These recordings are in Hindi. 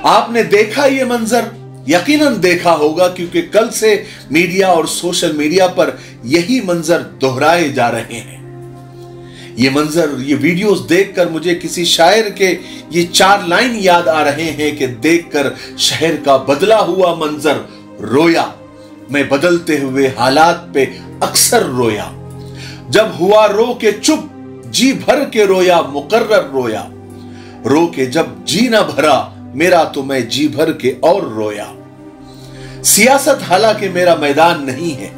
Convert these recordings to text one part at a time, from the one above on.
आपने देखा ये मंजर, यकीनन देखा होगा, क्योंकि कल से मीडिया और सोशल मीडिया पर यही मंजर दोहराए जा रहे हैं। ये मंजर, ये वीडियोस देखकर मुझे किसी शायर के ये 4 लाइन याद आ रहे हैं कि देखकर शहर का बदला हुआ मंजर रोया, मैं बदलते हुए हालात पे अक्सर रोया। जब हुआ रो के चुप, जी भर के रोया, मुकर्रर रोया। रो के जब जी ना भरा मेरा, तो मैं जी भर के और रोया। सियासत हालांकि मेरा मैदान नहीं है,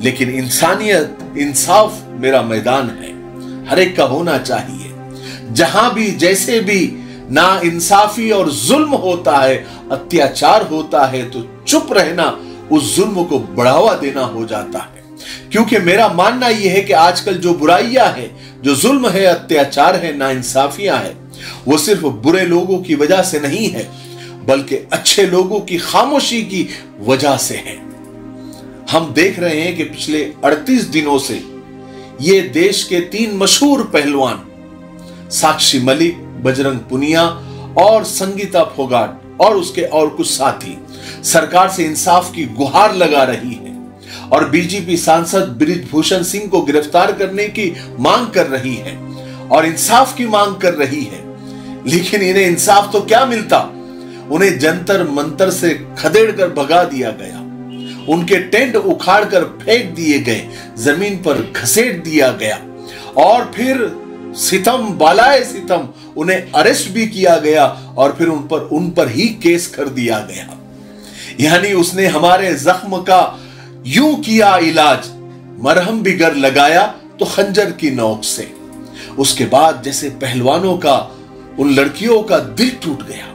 लेकिन इंसानियत, इंसाफ मेरा मैदान है। हर एक का होना चाहिए। जहां भी जैसे भी ना इंसाफी और जुल्म होता है, अत्याचार होता है, तो चुप रहना उस जुल्म को बढ़ावा देना हो जाता है। क्योंकि मेरा मानना यह है कि आजकल जो बुराइयां हैं, जो जुल्म है, अत्याचार है, नाइंसाफियां है, वो सिर्फ बुरे लोगों की वजह से नहीं है, बल्कि अच्छे लोगों की खामोशी की वजह से है। हम देख रहे हैं कि पिछले 38 दिनों से ये देश के 3 मशहूर पहलवान, साक्षी मलिक, बजरंग पुनिया और संगीता फोगाट और उसके और कुछ साथी सरकार से इंसाफ की गुहार लगा रही है और बीजेपी सांसद बृजभूषण सिंह को गिरफ्तार करने की मांग कर रही है और इंसाफ की मांग कर रही है। लेकिन इन्हें इंसाफ तो क्या मिलता? उन्हें जंतर मंतर से खदेड़ कर भगा दिया गया, उनके टेंट उखाड़कर फेंक दिए गए, जमीन पर घसीट दिया गया और फिर सितम बालाए सितम उन्हें अरेस्ट भी किया गया और फिर उन पर ही केस कर दिया गया। यानी उसने हमारे जख्म का यूं किया इलाज, मरहम भी गर लगाया तो खंजर की नोक से। उसके बाद जैसे पहलवानों का, उन लड़कियों का दिल टूट गया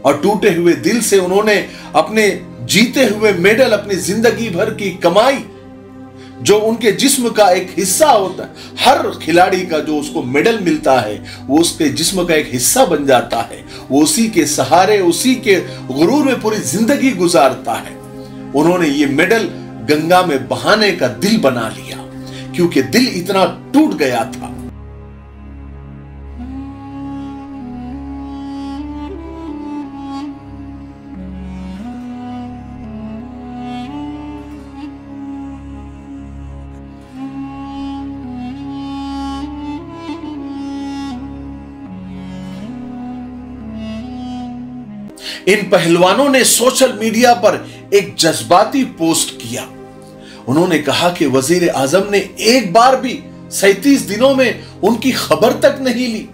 और टूटे हुए दिल से उन्होंने अपने जीते हुए मेडल, अपनी जिंदगी भर की कमाई, जो उनके जिस्म का एक हिस्सा होता है, हर खिलाड़ी का जो उसको मेडल मिलता है वो उसके जिस्म का एक हिस्सा बन जाता है। वो उसी के सहारे, उसी के गुरूर में पूरी जिंदगी गुजारता है। उन्होंने ये मेडल गंगा में बहाने का दिल बना लिया, क्योंकि दिल इतना टूट गया था। इन पहलवानों ने सोशल मीडिया पर एक जज्बाती पोस्ट किया। उन्होंने कहा कि वजीर आजम ने एक बार भी 37 दिनों में उनकी खबर तक नहीं ली,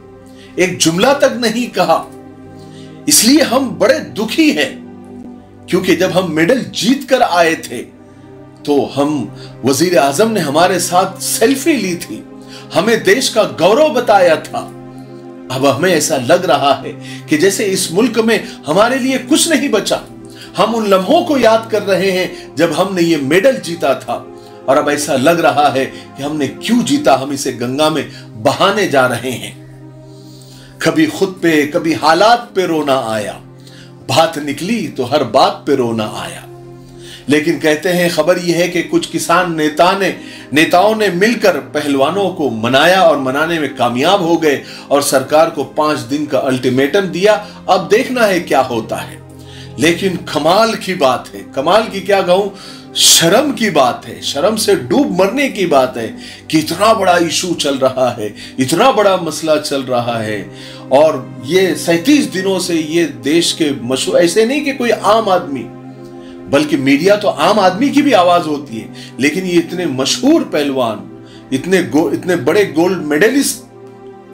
एक जुमला तक नहीं कहा। इसलिए हम बड़े दुखी हैं, क्योंकि जब हम मेडल जीत कर आए थे तो हम, वजीर आजम ने हमारे साथ सेल्फी ली थी, हमें देश का गौरव बताया था। अब हमें ऐसा लग रहा है कि जैसे इस मुल्क में हमारे लिए कुछ नहीं बचा। हम उन लम्हों को याद कर रहे हैं जब हमने ये मेडल जीता था और अब ऐसा लग रहा है कि हमने क्यों जीता, हम इसे गंगा में बहाने जा रहे हैं। कभी खुद पे, कभी हालात पे रोना आया, बात निकली तो हर बात पे रोना आया। लेकिन कहते हैं, खबर यह है कि कुछ किसान नेताओं ने मिलकर पहलवानों को मनाया और मनाने में कामयाब हो गए और सरकार को 5 दिन का अल्टीमेटम दिया। अब देखना है क्या होता है। लेकिन कमाल की बात है, कमाल की क्या कहूं, शर्म की बात है, शर्म से डूब मरने की बात है कि इतना बड़ा इशू चल रहा है, इतना बड़ा मसला चल रहा है और ये 37 दिनों से ये देश के मशहूर, ऐसे नहीं कि कोई आम आदमी, बल्कि मीडिया तो आम आदमी की भी आवाज होती है, लेकिन ये इतने मशहूर पहलवान, इतने बड़े गोल्ड मेडलिस्ट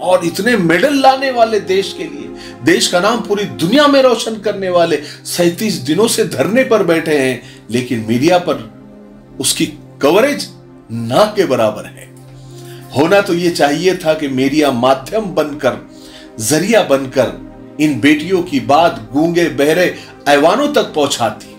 और इतने मेडल लाने वाले देश के लिए, देश का नाम पूरी दुनिया में रोशन करने वाले 37 दिनों से धरने पर बैठे हैं, लेकिन मीडिया पर उसकी कवरेज ना के बराबर है। होना तो ये चाहिए था कि मीडिया माध्यम बनकर, जरिया बनकर इन बेटियों की बात गूंगे बहरे ऐवानों तक पहुंचाती।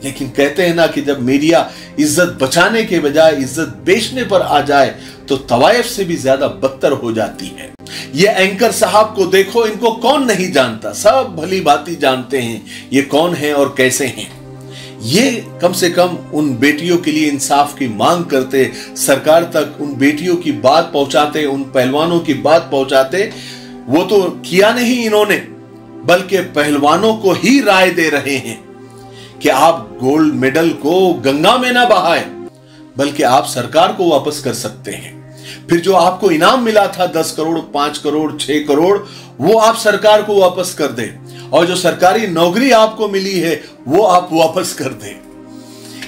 लेकिन कहते हैं ना कि जब मीडिया इज्जत बचाने के बजाय इज्जत बेचने पर आ जाए तो तवायफ से भी ज्यादा बदतर हो जाती है। ये एंकर साहब को देखो, इनको कौन नहीं जानता, सब भली भांति जानते हैं ये कौन है और कैसे हैं। ये कम से कम उन बेटियों के लिए इंसाफ की मांग करते, सरकार तक उन बेटियों की बात पहुंचाते, उन पहलवानों की बात पहुंचाते। वो तो किया नहीं इन्होंने, बल्कि पहलवानों को ही राय दे रहे हैं कि आप गोल्ड मेडल को गंगा में ना बहाएं, बल्कि आप सरकार को वापस कर सकते हैं। फिर जो आपको इनाम मिला था 10 करोड़, 5 करोड़, 6 करोड़, वो आप सरकार को वापस कर दें। और जो सरकारी नौकरी आपको मिली है वो आप वापस कर दें।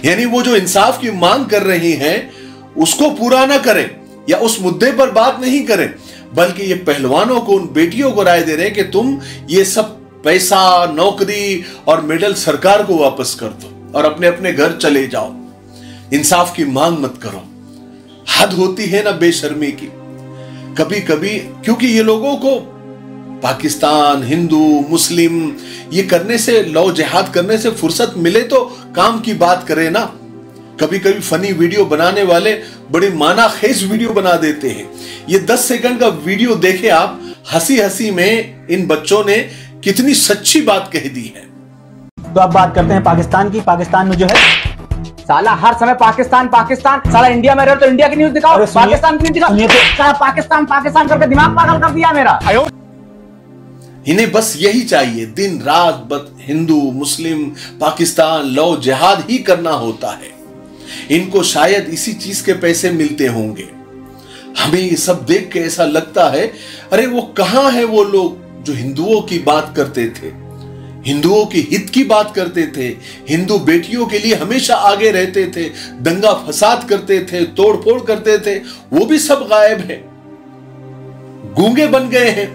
यानी वो जो इंसाफ की मांग कर रही हैं उसको पूरा ना करें या उस मुद्दे पर बात नहीं करें, बल्कि ये पहलवानों को, उन बेटियों को राय दे रहे हैं कि तुम ये सब पैसा, नौकरी और मेडल सरकार को वापस कर दो और अपने अपने घर चले जाओ। इंसाफ की मांग मत करो। हद होती है ना बेशर्मी की कभी कभी, क्योंकि ये लोगों को पाकिस्तान, हिंदू, मुस्लिम ये करने से, लव जिहाद करने से फुर्सत मिले तो काम की बात करें ना। कभी कभी फनी वीडियो बनाने वाले बड़ी माना खेज वीडियो बना देते हैं। ये 10 सेकंड का वीडियो देखे आप, हंसी हंसी में इन बच्चों ने कितनी सच्ची बात कह दी है। तो अब बात करते हैं पाकिस्तान की। पाकिस्तान में जो है साला हर समय पाकिस्तान पाकिस्तान, साला इंडिया में रहे तो इंडिया की न्यूज दिखाओ, पाकिस्तान की न्यूज दिखाओ। साला पाकिस्तान पाकिस्तान करके दिमाग पागल कर दिया मेरा। इन्हें बस यही चाहिए, दिन रात बस हिंदू, मुस्लिम, पाकिस्तान, लव जिहाद ही करना होता है। इनको शायद इसी चीज के पैसे मिलते होंगे। हमें ये सब देख के ऐसा लगता है, अरे वो कहां है वो लोग जो हिंदुओं की बात करते थे, हिंदुओं की हित की बात करते थे, हिंदू बेटियों के लिए हमेशा आगे रहते थे, दंगा फसाद करते थे, तोड़फोड़ करते थे, वो भी सब गायब है, गूंगे बन गए हैं,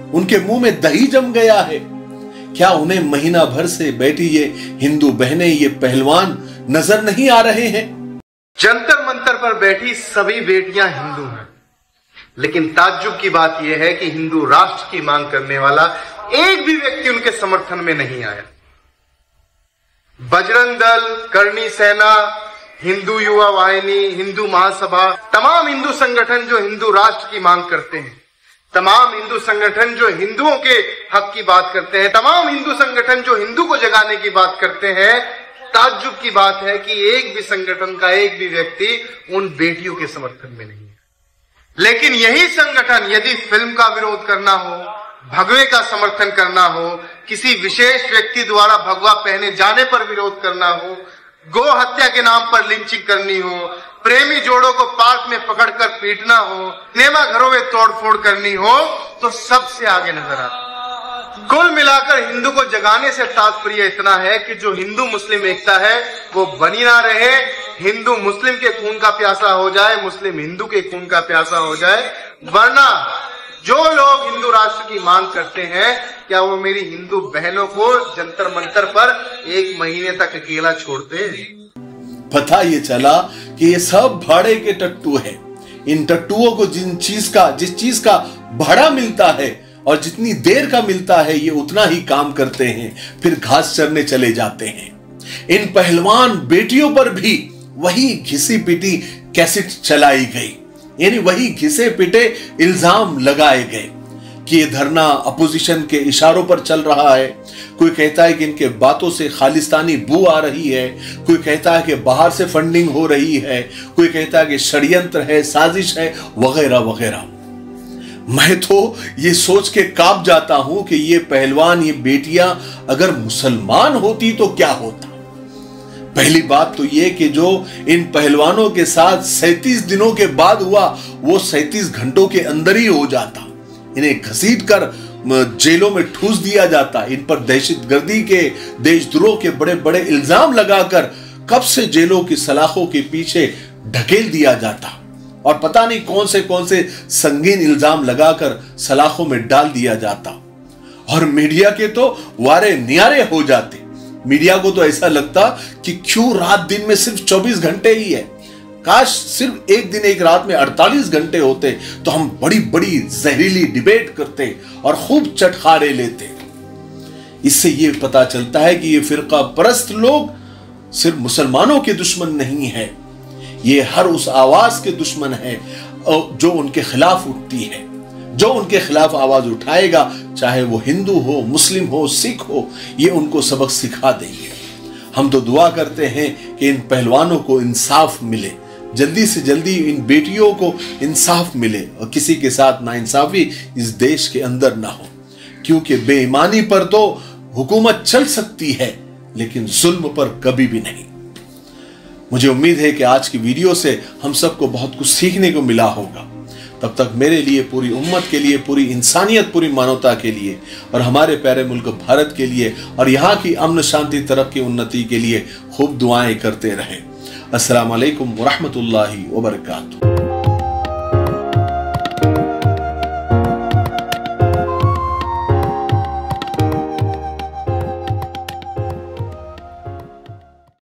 उनके मुंह में दही जम गया है। क्या उन्हें महीना भर से बैठी ये हिंदू बहनें, ये पहलवान नजर नहीं आ रहे हैं? जंतर मंतर पर बैठी सभी बेटियां हिंदू हैं, लेकिन ताज्जुब की बात यह है कि हिंदू राष्ट्र की मांग करने वाला एक भी व्यक्ति उनके समर्थन में नहीं आया। बजरंग दल, करणी सेना, हिंदू युवा वाहिनी, हिंदू महासभा, तमाम हिंदू संगठन जो हिंदू राष्ट्र की मांग करते हैं, तमाम हिंदू संगठन जो हिंदुओं के हक की बात करते हैं, तमाम हिंदू संगठन जो हिंदू को जगाने की बात करते हैं, ताज्जुब की बात है कि एक भी संगठन का एक भी व्यक्ति उन बेटियों के समर्थन में नहीं है। लेकिन यही संगठन यदि फिल्म का विरोध करना हो, भगवे का समर्थन करना हो, किसी विशेष व्यक्ति द्वारा भगवा पहने जाने पर विरोध करना हो, गो हत्या के नाम पर लिंचिंग करनी हो, प्रेमी जोड़ों को पार्क में पकड़कर पीटना हो, सिनेमा घरों में तोड़फोड़ करनी हो, तो सबसे आगे नजर आता। कुल मिलाकर हिंदू को जगाने से तात्पर्य इतना है कि जो हिंदू मुस्लिम एकता है वो बनी ना रहे, हिंदू मुस्लिम के खून का प्यासा हो जाए, मुस्लिम हिंदू के खून का प्यासा हो जाए। वरना जो लोग हिंदू राष्ट्र की मांग करते हैं, क्या वो मेरी हिंदू बहनों को जंतर मंतर पर 1 महीने तक अकेला छोड़ते हैं? पता ये चला कि ये सब भाड़े के टट्टू हैं। इन टट्टुओं को जिस चीज का भाड़ा मिलता है और जितनी देर का मिलता है, ये उतना ही काम करते हैं, फिर घास चरने चले जाते हैं। इन पहलवान बेटियों पर भी वही घिसी पिटी कैसेट चलाई गई, यानी वही घिसे पिटे इल्जाम लगाए गए कि ये धरना अपोजिशन के इशारों पर चल रहा है। कोई कहता है कि इनके बातों से खालिस्तानी बू आ रही है, कोई कहता है कि बाहर से फंडिंग हो रही है, कोई कहता है कि षड्यंत्र है, साजिश है, वगैरह वगैरह। मैं तो ये सोच के कांप जाता हूं कि ये पहलवान, ये बेटियां अगर मुसलमान होती तो क्या होता। पहली बात तो ये कि जो इन पहलवानों के साथ 37 दिनों के बाद हुआ, वो 37 घंटों के अंदर ही हो जाता। इन्हें घसीटकर जेलों में ठूस दिया जाता, इन पर दहशतगर्दी के, देशद्रोह के बड़े बड़े इल्जाम लगाकर कब से जेलों की सलाखों के पीछे ढकेल दिया जाता और पता नहीं कौन से संगीन इल्जाम लगाकर सलाखों में डाल दिया जाता। और मीडिया के तो वारे नियारे हो जाते। मीडिया को तो ऐसा लगता कि क्यों रात दिन में सिर्फ 24 घंटे ही है, काश सिर्फ एक दिन एक रात में 48 घंटे होते तो हम बड़ी बड़ी जहरीली डिबेट करते और खूब चटखारे लेते। इससे यह पता चलता है कि ये फिरका परस्त लोग सिर्फ मुसलमानों के दुश्मन नहीं है, ये हर उस आवाज के दुश्मन है जो उनके खिलाफ उठती है। जो उनके खिलाफ आवाज उठाएगा, चाहे वो हिंदू हो, मुस्लिम हो, सिख हो, ये उनको सबक सिखा देंगे। हम तो दुआ करते हैं कि इन पहलवानों को इंसाफ मिले, जल्दी से जल्दी इन बेटियों को इंसाफ मिले और किसी के साथ नाइंसाफी इस देश के अंदर ना हो। क्योंकि बेईमानी पर तो हुकूमत चल सकती है, लेकिन जुल्म पर कभी भी नहीं। मुझे उम्मीद है कि आज की वीडियो से हम सबको बहुत कुछ सीखने को मिला होगा। तब तक मेरे लिए, पूरी उम्मत के लिए, पूरी इंसानियत, पूरी मानवता के लिए और हमारे प्यारे मुल्क भारत के लिए और यहाँ की अमन, शांति, तरक्की, उन्नति के लिए खूब दुआएं करते रहें। अस्सलाम वालेकुम व रहमतुल्लाहि व बरकातुहू।